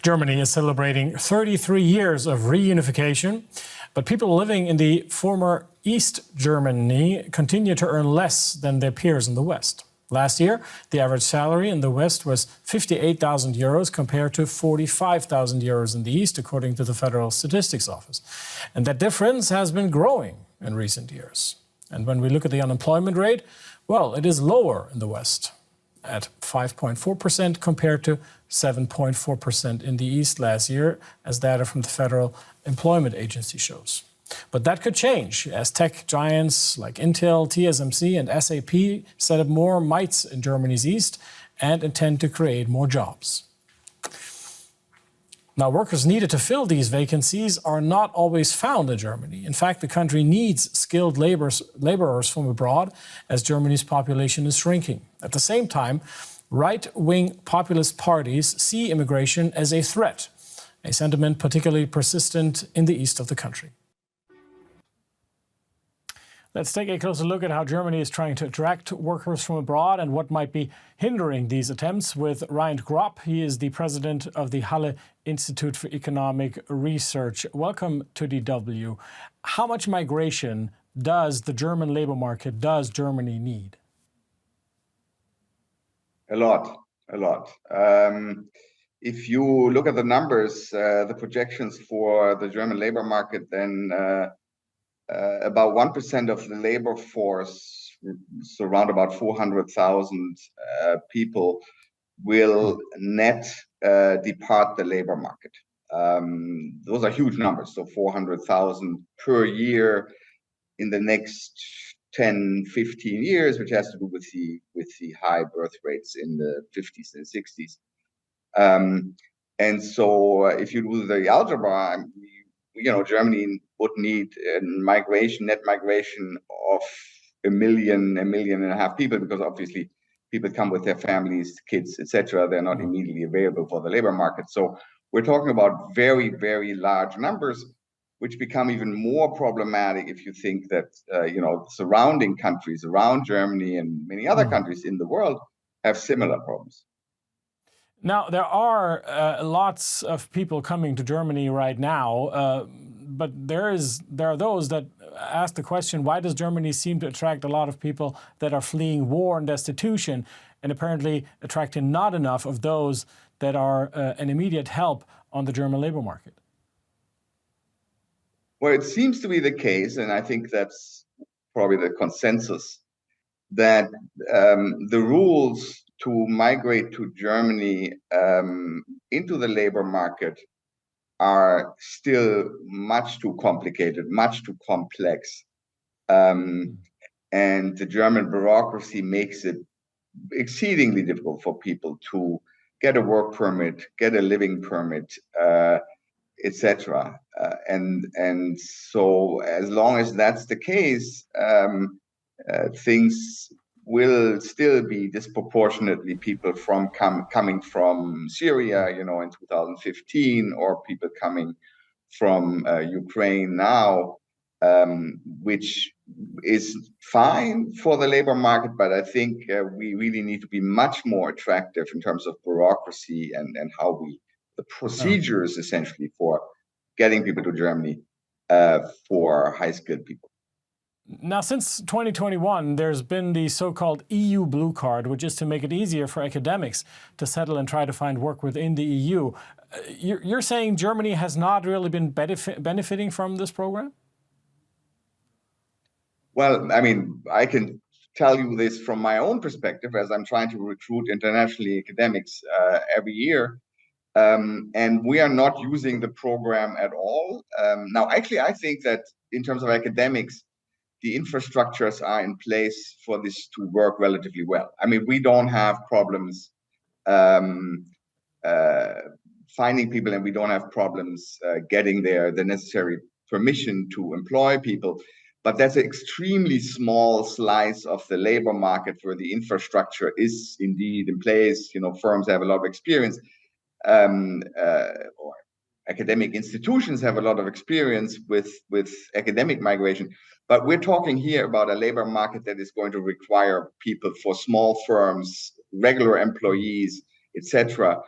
Germany is celebrating 33 years of reunification, but people living in the former East Germany continue to earn less than their peers in the West. Last year, the average salary in the West was 58,000 euros compared to 45,000 euros in the East, according to the Federal Statistics Office. And that difference has been growing in recent years. And when we look at the unemployment rate, well, it is lower in the West at 5.4% compared to 7.4% in the East last year, as data from the Federal Employment Agency shows. But that could change as tech giants like Intel, TSMC and SAP set up more mites in Germany's East and intend to create more jobs. Now, workers needed to fill these vacancies are not always found in Germany. In fact, the country needs skilled laborers from abroad as Germany's population is shrinking. At the same time, right-wing populist parties see immigration as a threat, a sentiment particularly persistent in the east of the country. Let's take a closer look at how Germany is trying to attract workers from abroad and what might be hindering these attempts with Ryan Gropp. He is the president of the Halle Institute for Economic Research. Welcome to DW. How much migration does the German labor market, does Germany need? A lot. If you look at the numbers, the projections for the German labor market, then about 1% of the labor force, so around about 400,000 people, will net depart the labor market. Those are huge numbers, so 400,000 per year in the next 10, 15 years, which has to do with the high birth rates in the 50s and 60s. And so if you do the algebra, Germany would need net migration of a million and a half people, because obviously people come with their families, kids, etc. They're not immediately available for the labor market. So we're talking about very, very large numbers, which become even more problematic if you think that surrounding countries around Germany and many other countries in the world have similar problems. Now, there are lots of people coming to Germany right now, but there are those that ask the question, why does Germany seem to attract a lot of people that are fleeing war and destitution, and apparently attracting not enough of those that are an immediate help on the German labor market? Well, it seems to be the case, and I think that's probably the consensus, that the rules to migrate to Germany into the labor market are still much too complicated, much too complex. And the German bureaucracy makes it exceedingly difficult for people to get a work permit, get a living permit, etc. And so as long as that's the case, things will still be disproportionately people coming from Syria, in 2015, or people coming from Ukraine now, which is fine for the labor market, but I think we really need to be much more attractive in terms of bureaucracy and how the procedures essentially for getting people to Germany for high-skilled people. Now, since 2021, there's been the so-called EU Blue Card, which is to make it easier for academics to settle and try to find work within the EU. You're saying Germany has not really been benefiting from this program? Well, I mean, I can tell you this from my own perspective, as I'm trying to recruit internationally academics every year. And we are not using the program at all. Now, actually, I think that in terms of academics, the infrastructures are in place for this to work relatively well. I mean, we don't have problems finding people, and we don't have problems getting the necessary permission to employ people. But that's an extremely small slice of the labor market where the infrastructure is indeed in place. Firms have a lot of experience, or academic institutions have a lot of experience with academic migration. But we're talking here about a labor market that is going to require people for small firms, regular employees, etc.,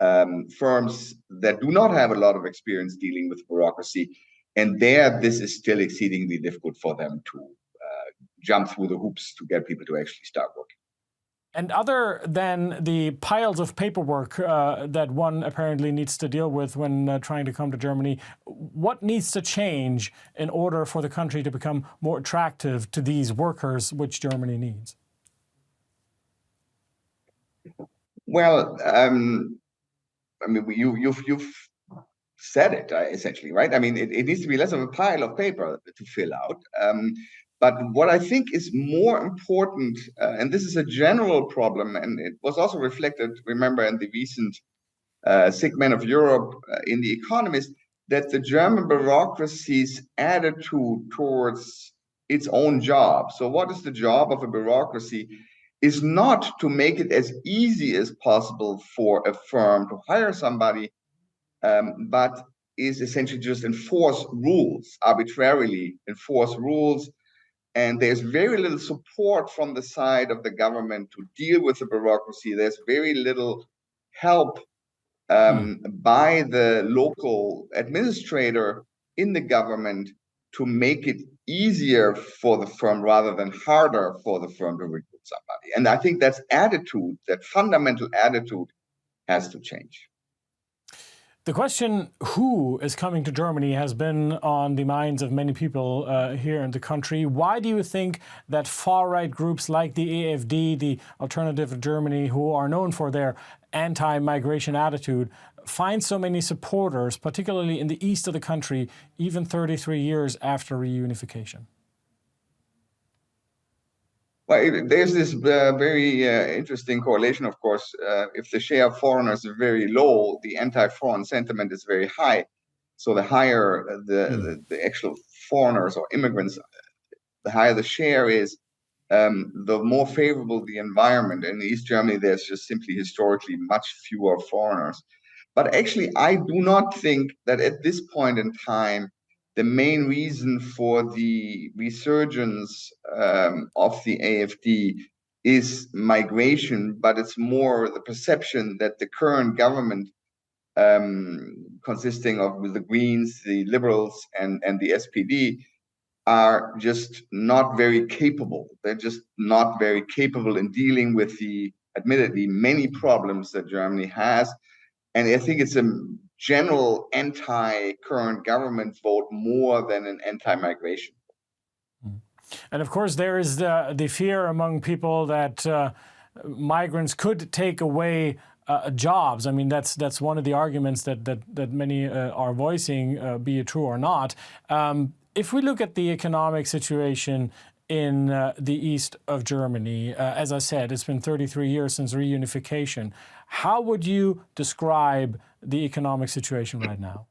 firms that do not have a lot of experience dealing with bureaucracy. And there, this is still exceedingly difficult for them to jump through the hoops to get people to actually start working. And other than the piles of paperwork that one apparently needs to deal with when trying to come to Germany, what needs to change in order for the country to become more attractive to these workers, which Germany needs? Well, I mean, you've said it essentially, right? I mean, it needs to be less of a pile of paper to fill out. But what I think is more important, and this is a general problem, and it was also reflected, remember, in the recent Sick Men of Europe in The Economist, that the German bureaucracy's attitude towards its own job. So what is the job of a bureaucracy? Is not to make it as easy as possible for a firm to hire somebody, but is essentially just enforce rules, arbitrarily enforce rules. And there's very little support from the side of the government to deal with the bureaucracy. There's very little help by the local administrator in the government to make it easier for the firm rather than harder for the firm to recruit somebody. And I think that attitude, that fundamental attitude, has to change. The question who is coming to Germany has been on the minds of many people here in the country. Why do you think that far-right groups like the AfD, the Alternative for Germany, who are known for their anti-migration attitude, find so many supporters, particularly in the east of the country, even 33 years after reunification? Well, there's this very interesting correlation, of course. If the share of foreigners is very low, the anti-foreign sentiment is very high. So the higher the actual foreigners or immigrants, the higher the share is, the more favorable the environment. In East Germany, there's just simply historically much fewer foreigners. But actually, I do not think that at this point in time, the main reason for the resurgence of the AfD is migration, but it's more the perception that the current government, consisting of the Greens, the Liberals, and the SPD, are just not very capable. They're just not very capable in dealing with the, admittedly, many problems that Germany has. And I think it's a general anti-current government vote more than an anti-migration. And of course, there is the fear among people that migrants could take away jobs. I mean, that's one of the arguments that many are voicing, be it true or not. If we look at the economic situation in the east of Germany, as I said, it's been 33 years since reunification. How would you describe the economic situation right now?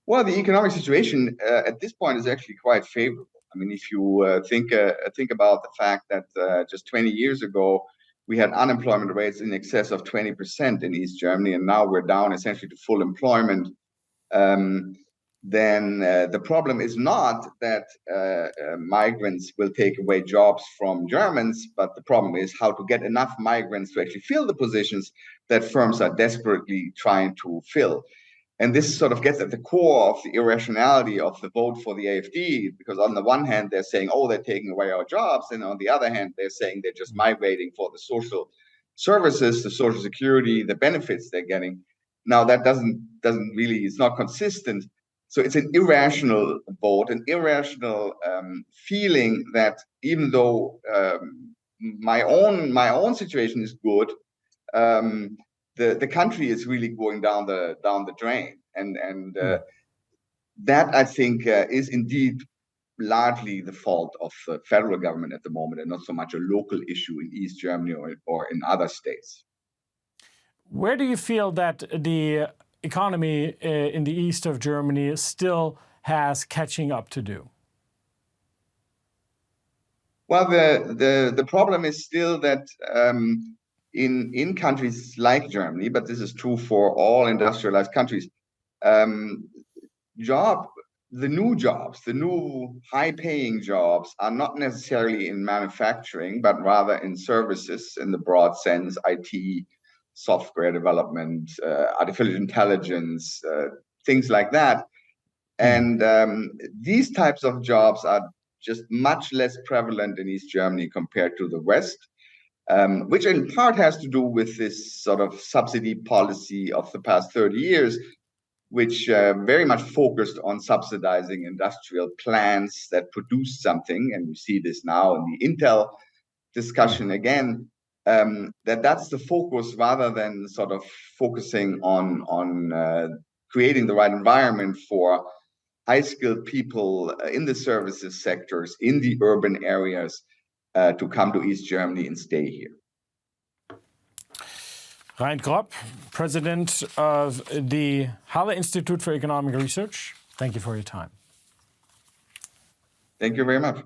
Well, the economic situation at this point is actually quite favorable. I mean, if you think about the fact that just 20 years ago, we had unemployment rates in excess of 20% in East Germany, and now we're down essentially to full employment. Then the problem is not that migrants will take away jobs from Germans, but the problem is how to get enough migrants to actually fill the positions that firms are desperately trying to fill. And this sort of gets at the core of the irrationality of the vote for the AfD, because on the one hand, they're saying, oh, they're taking away our jobs. And on the other hand, they're saying they're just migrating for the social services, the social security, the benefits they're getting. Now, that doesn't really, it's not consistent. So it's an irrational vote, an irrational feeling that even though my own situation is good, the country is really going down the drain, and that I think is indeed largely the fault of the federal government at the moment, and not so much a local issue in East Germany or in other states. Where do you feel that the economy in the east of Germany still has catching up to do? Well, the problem is still that in countries like Germany, but this is true for all industrialized countries, the new high-paying jobs are not necessarily in manufacturing, but rather in services in the broad sense, IT, software development, artificial intelligence, things like that. And these types of jobs are just much less prevalent in East Germany compared to the West, which in part has to do with this sort of subsidy policy of the past 30 years, which very much focused on subsidizing industrial plants that produce something. And we see this now in the Intel discussion again, that's the focus rather than sort of focusing on creating the right environment for high-skilled people in the services sectors, in the urban areas, to come to East Germany and stay here. Rein Gropp, President of the Halle Institute for Economic Research, thank you for your time. Thank you very much.